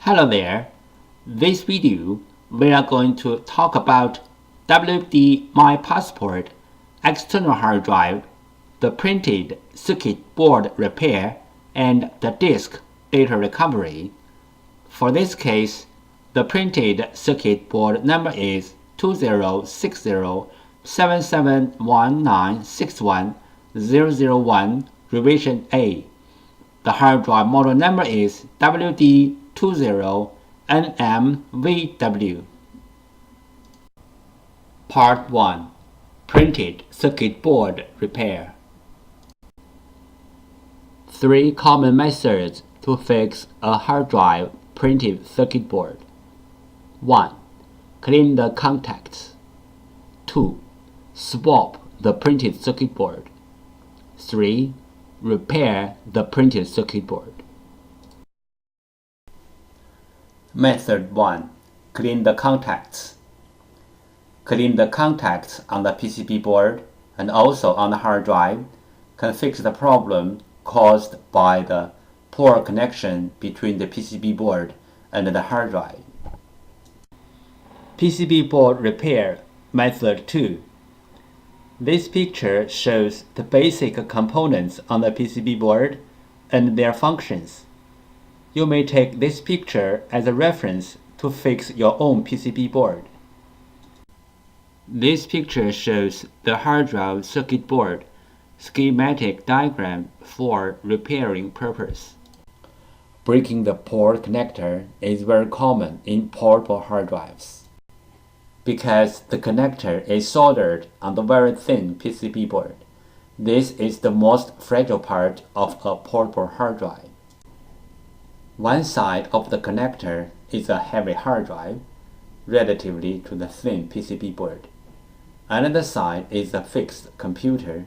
Hello there. This video we are going to talk about WD My Passport, external hard drive, the printed circuit board repair, and the disk data recovery. For this case, the printed circuit board number is 20607719610001 revision A. The hard drive model number is WD20NMVW. Part 1. Printed circuit board repair. 3 common methods to fix a hard drive printed circuit board. 1. Clean the contacts. 2. Swap the printed circuit board. 3. Repair the printed circuit board. Method 1. Clean the contacts. Clean the contacts on the PCB board and also on the hard drive can fix the problem caused by the poor connection between the PCB board and the hard drive. PCB board repair method 2. This picture shows the basic components on the PCB board and their functions. You may take this picture as a reference to fix your own PCB board. This picture shows the hard drive circuit board schematic diagram for repairing purpose. Breaking the port connector is very common in portable hard drives. Because the connector is soldered on the very thin PCB board, this is the most fragile part of a portable hard drive. One side of the connector is a heavy hard drive, relatively to the thin PCB board. Another side is a fixed computer.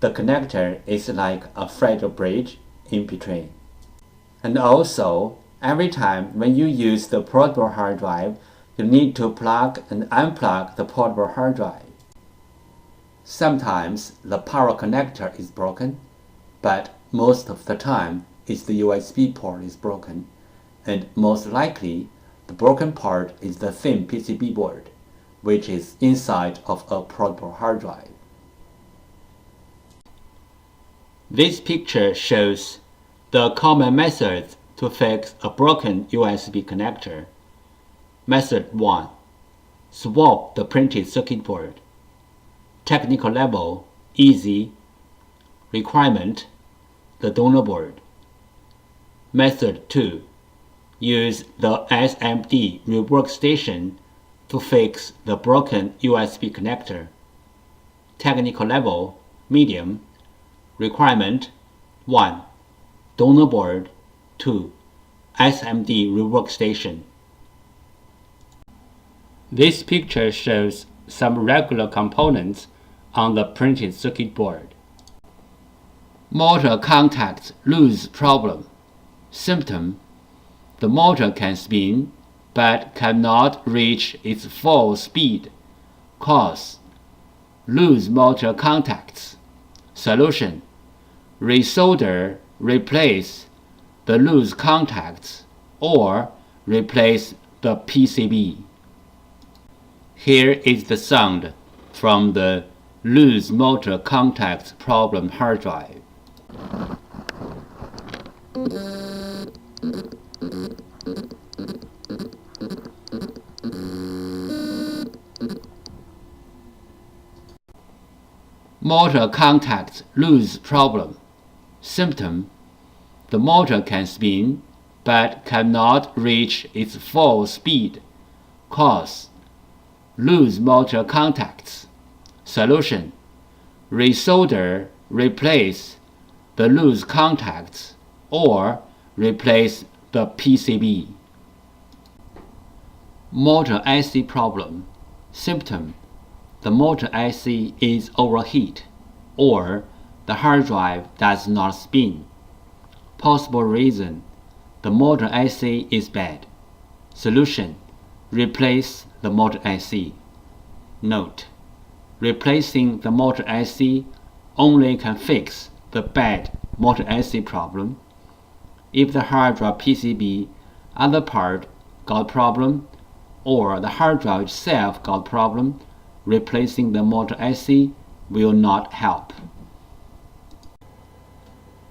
The connector is like a fragile bridge in between. And also, every time when you use the portable hard drive, you need to plug and unplug the portable hard drive. Sometimes the power connector is broken, but most of the time it's the USB port is broken, and most likely the broken part is the thin PCB board, which is inside of a portable hard drive. This picture shows the common methods to fix a broken USB connector. Method 1. Swap the printed circuit board. Technical level, easy. Requirement, the donor board. Method 2. Use the SMD rework station to fix the broken USB connector. Technical level, medium. Requirement, 1. Donor board. 2. SMD rework station. This picture shows some regular components on the printed circuit board. Motor contacts loose problem. Symptom: the motor can spin but cannot reach its full speed. Cause: loose motor contacts. Solution: resolder, replace the loose contacts or replace the PCB. Here is the sound from the loose motor contacts problem hard drive. Motor contacts loose problem. Symptom: the motor can spin but cannot reach its full speed. Cause: loose motor contacts. Solution: resolder, replace the loose contacts or replace the PCB. Motor IC problem. Symptom: the motor IC is overheat or the hard drive does not spin. Possible reason: the motor IC is bad. Solution: replace the motor IC. Note: replacing the motor IC only can fix the bad motor IC problem. If the hard drive PCB other part got problem, or the hard drive itself got problem, replacing the motor IC will not help.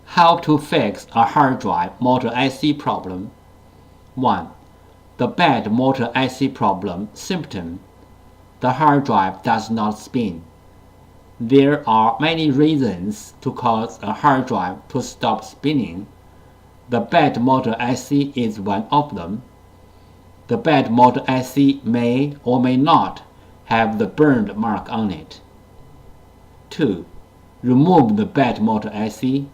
How to fix a hard drive motor IC problem. 1. The bad motor IC problem symptom. The hard drive does not spin. There are many reasons to cause a hard drive to stop spinning. The bad motor IC is one of them. The bad motor IC may or may not have the burned mark on it. 2. Remove the bad motor IC.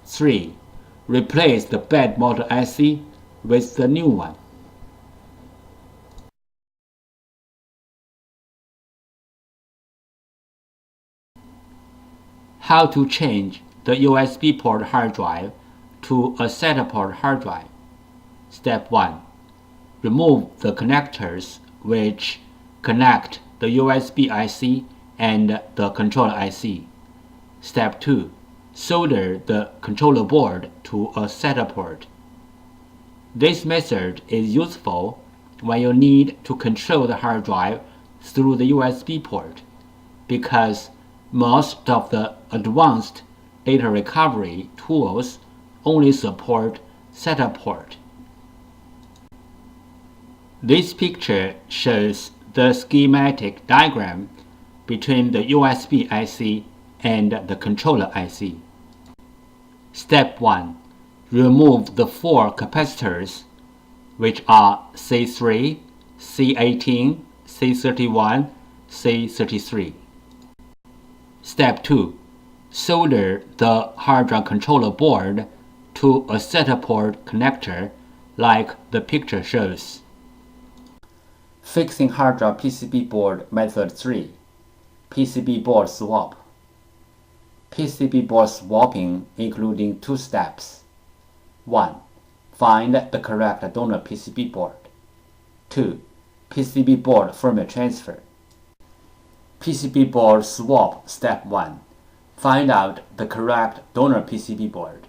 3. Replace the bad motor IC with the new one. How to change the USB port hard drive to a SATA port hard drive. Step 1. Remove the connectors which connect the USB IC and the controller IC. Step 2. Solder the controller board to a SATA port. This method is useful when you need to control the hard drive through the USB port, because most of the advanced data recovery tools only support SATA port. This picture shows the schematic diagram between the USB IC and the controller IC. Step 1. Remove the 4 capacitors, which are C3, C18, C31, C33. Step 2. Solder the hard drive controller board to a SATA port connector like the picture shows. Fixing hard drive PCB board method 3. PCB board swap. PCB board swapping including 2 steps. 1. Find the correct donor PCB board. 2. PCB board firmware transfer. PCB board swap step 1. Find out the correct donor PCB board.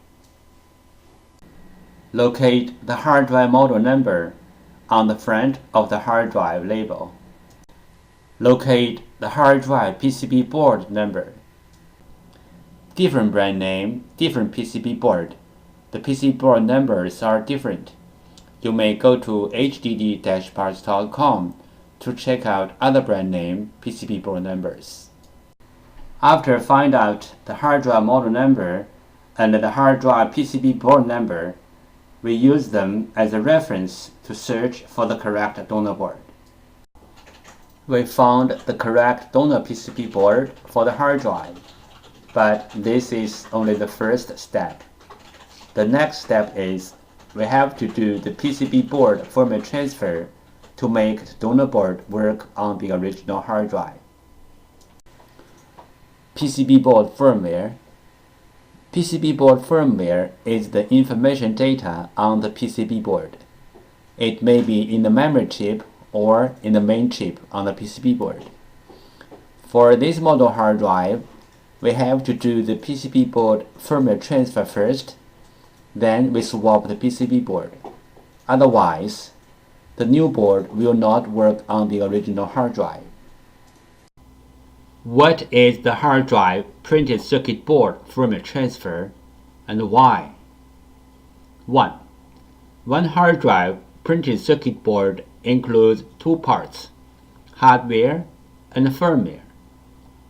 Locate the hard drive model number on the front of the hard drive label. Locate the hard drive PCB board number. Different brand name, different PCB board. The PCB board numbers are different. You may go to hddparts.com to check out other brand name PCB board numbers. After find out the hard drive model number and the hard drive PCB board number, we use them as a reference to search for the correct donor board. We found the correct donor PCB board for the hard drive, but this is only the first step. The next step is we have to do the PCB board firmware transfer to make the donor board work on the original hard drive. PCB board firmware. PCB board firmware is the information data on the PCB board. It may be in the memory chip or in the main chip on the PCB board. For this model hard drive, we have to do the PCB board firmware transfer first, then we swap the PCB board. Otherwise, the new board will not work on the original hard drive. What is the hard drive printed circuit board firmware transfer and why? 1. One hard drive printed circuit board includes 2 parts, hardware and firmware.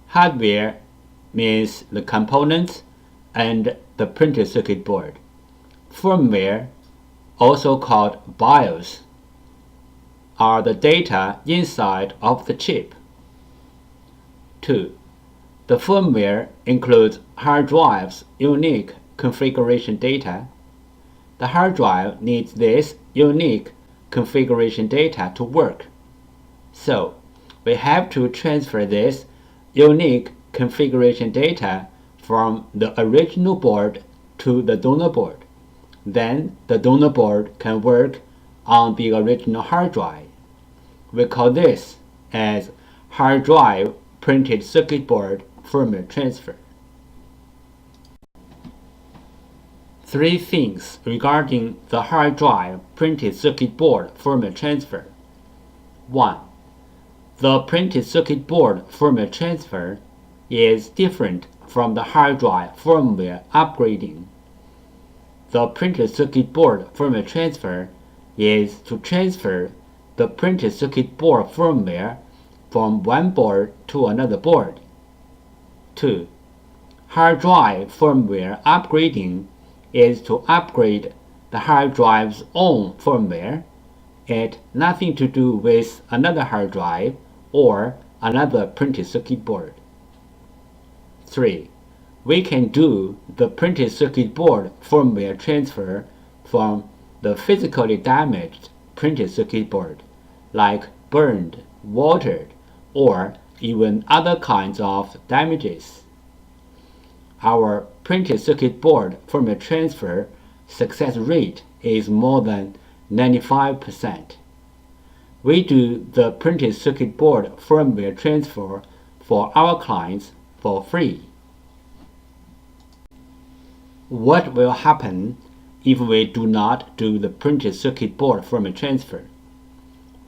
Hardware means the components and the printed circuit board. Firmware, also called BIOS, are the data inside of the chip. 2. The firmware includes hard drive's unique configuration data. The hard drive needs this unique configuration data to work. So, we have to transfer this unique configuration data from the original board to the donor board. Then the donor board can work on the original hard drive. We call this as hard drive printed circuit board firmware transfer. 3 things regarding the hard drive printed circuit board firmware transfer. 1. The printed circuit board firmware transfer is different from the hard drive firmware upgrading. The printed circuit board firmware transfer is to transfer the printed circuit board firmware from one board to another board. 2. Hard drive firmware upgrading is to upgrade the hard drive's own firmware. It has nothing to do with another hard drive or another printed circuit board. 3. We can do the printed circuit board firmware transfer from the physically damaged printed circuit board, like burned, watered, or even other kinds of damages. Our printed circuit board firmware transfer success rate is more than 95%. We do the printed circuit board firmware transfer for our clients for free. What will happen if we do not do the printed circuit board firmware transfer?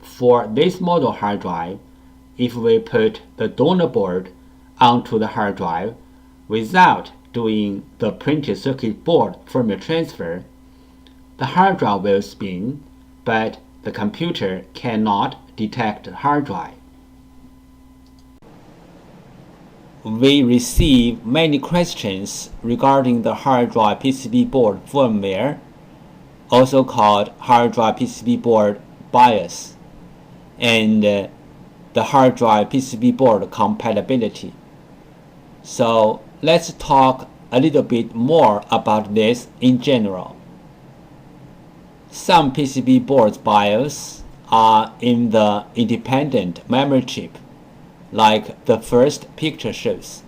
For this model hard drive, if we put the donor board onto the hard drive without doing the printed circuit board firmware transfer, the hard drive will spin, but the computer cannot detect the hard drive. We receive many questions regarding the hard drive PCB board firmware, also called hard drive PCB board BIOS, and the hard drive PCB board compatibility. So let's talk a little bit more about this in general. Some PCB boards BIOS are in the independent memory chip, like the first picture shows.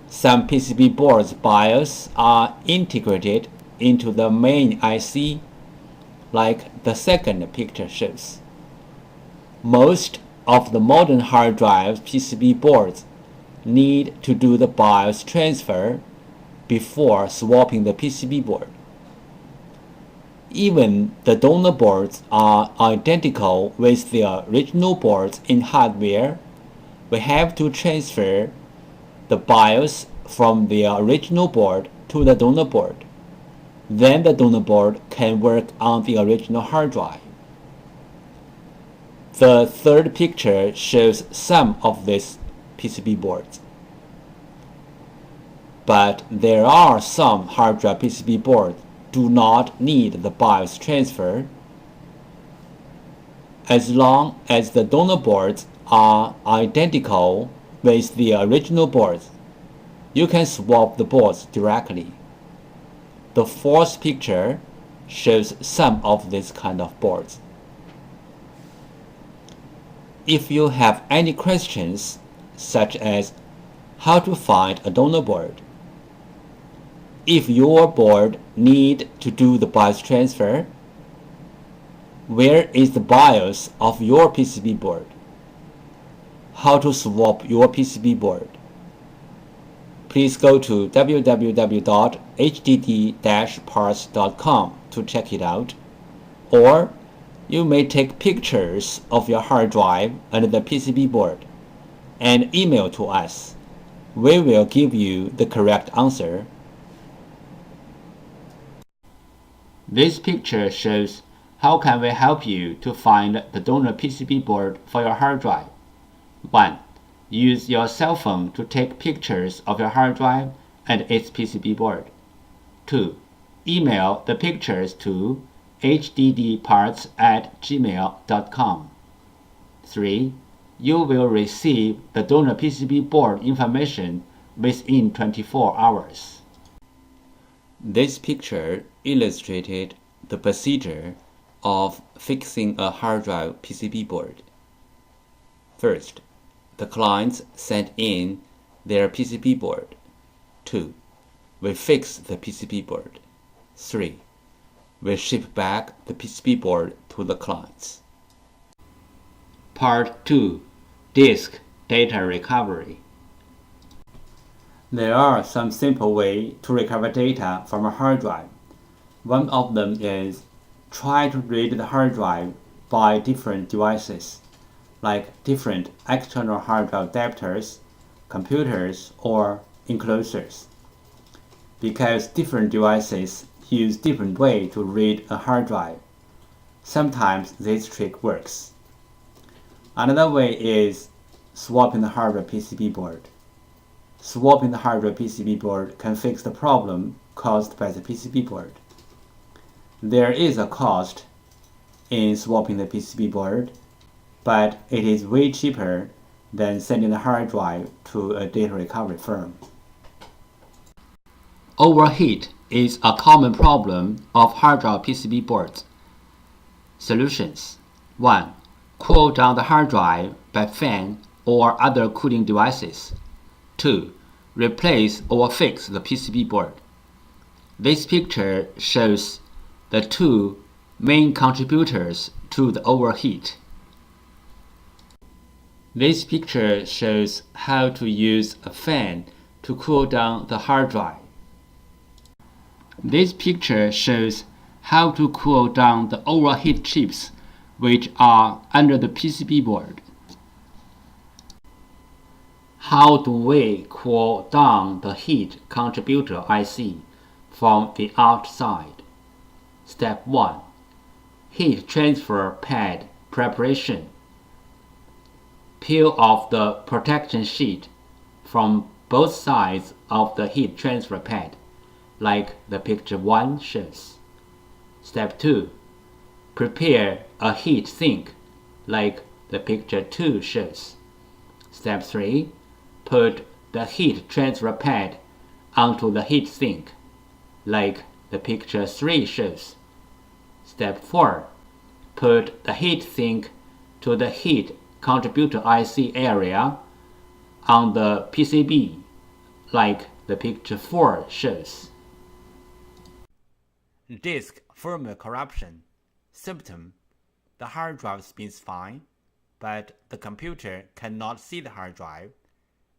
Some PCB boards BIOS are integrated into the main IC, like the second picture shows. Most of the modern hard drive PCB boards need to do the BIOS transfer before swapping the PCB board. Even the donor boards are identical with the original boards in hardware. We have to transfer the BIOS from the original board to the donor board. Then the donor board can work on the original hard drive. The third picture shows some of these PCB boards. But there are some hard drive PCB boards do not need the BIOS transfer. As long as the donor boards are identical with the original boards, you can swap the boards directly. The fourth picture shows some of these kind of boards. If you have any questions, such as how to find a donor board, if your board need to do the BIOS transfer, where is the BIOS of your PCB board? How to swap your PCB board? Please go to www.hdd-parts.com to check it out. Or you may take pictures of your hard drive and the PCB board and email to us. We will give you the correct answer. This picture shows how can we help you to find the donor PCB board for your hard drive. 1. Use your cell phone to take pictures of your hard drive and its PCB board. 2. Email the pictures to hddparts@gmail.com. 3. You will receive the donor PCB board information within 24 hours. This picture illustrated the procedure of fixing a hard drive PCB board. First, the clients sent in their PCB board. 2. We fix the PCB board. 3. We ship back the PCB board to the clients. Part 2. Disk Data Recovery. There are some simple ways to recover data from a hard drive One of them is try to read the hard drive by different devices, like different external hard drive adapters, computers, or enclosures. Because different devices use different way to read a hard drive, sometimes this trick works. Another way is swapping the hard drive PCB board. Swapping the hard drive PCB board can fix the problem caused by the PCB board. There is a cost in swapping the PCB board, but it is way cheaper than sending the hard drive to a data recovery firm. Overheat is a common problem of hard drive PCB boards. Solutions: 1. Cool down the hard drive by fan or other cooling devices. 2. Replace or fix the PCB board. This picture shows the two main contributors to the overheat. This picture shows how to use a fan to cool down the hard drive. This picture shows how to cool down the overheat chips which are under the PCB board. How do we cool down the heat contributor IC from the outside? Step 1. Heat transfer pad preparation. Peel off the protection sheet from both sides of the heat transfer pad, like the picture 1 shows. Step 2. Prepare a heat sink, like the picture 2 shows. Step 3. Put the heat transfer pad onto the heat sink, like the picture 3 shows. Step 4. Put the heat sink to the heat contributor IC area on the PCB, like the picture 4 shows. Disk firmware corruption. Symptom: the hard drive spins fine, but the computer cannot see the hard drive,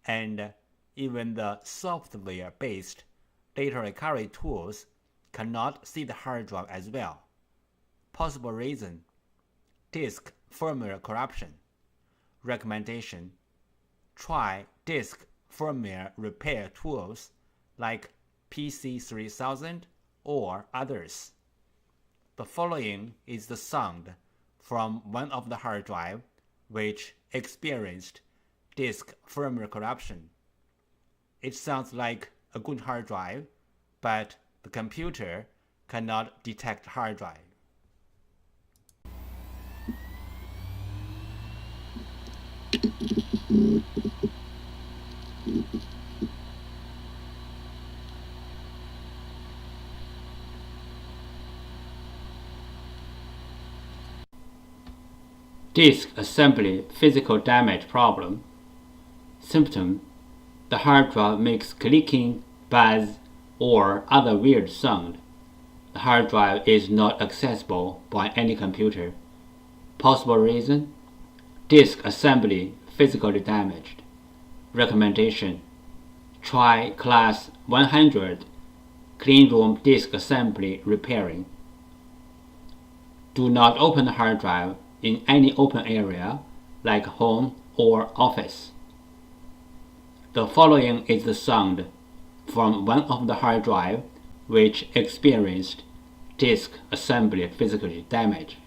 and even the software-based data recovery tools cannot see the hard drive as well. Possible reason: disk firmware corruption. Recommendation: try disk firmware repair tools like PC3000 or others. The following is the sound from one of the hard drive which experienced disk firmware corruption. It sounds like a good hard drive, but the computer cannot detect hard drive. Disk assembly physical damage problem. Symptom: the hard drive makes clicking, buzz, or other weird sound. The hard drive is not accessible by any computer. Possible reason: disk assembly physically damaged. Recommendation: try class 100 cleanroom disk assembly repairing. Do not open the hard drive in any open area like home or office. The following is the sound from one of the hard drive which experienced disk assembly physical damage.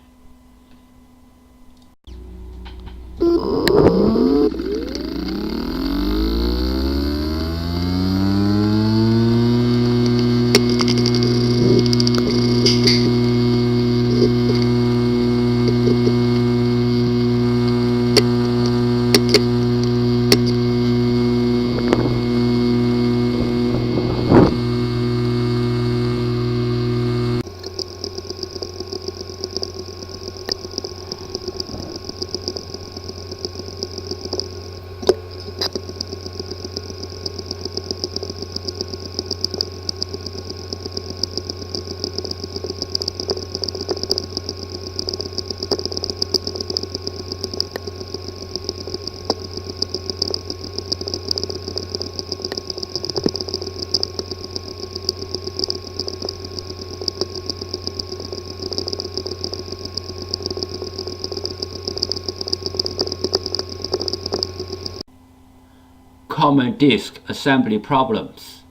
common disk assembly problems.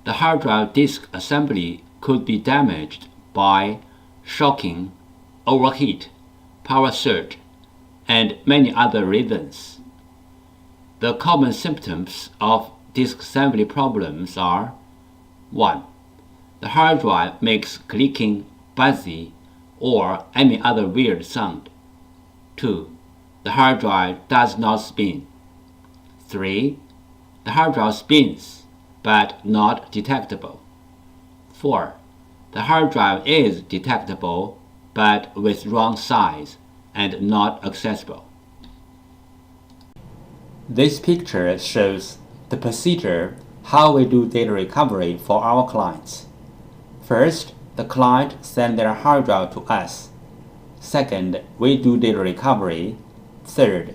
The hard drive disk assembly could be damaged by shocking, overheat, power surge, and many other reasons. The common symptoms of disk assembly problems are: 1. The hard drive makes clicking, buzzy, or any other weird sound. 2. The hard drive does not spin. 3. The hard drive spins, but not detectable. 4. The hard drive is detectable, but with wrong size and not accessible. This picture shows the procedure how we do data recovery for our clients. First, the client sends their hard drive to us. Second, we do data recovery. Third,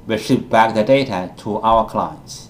we ship back the data to our clients.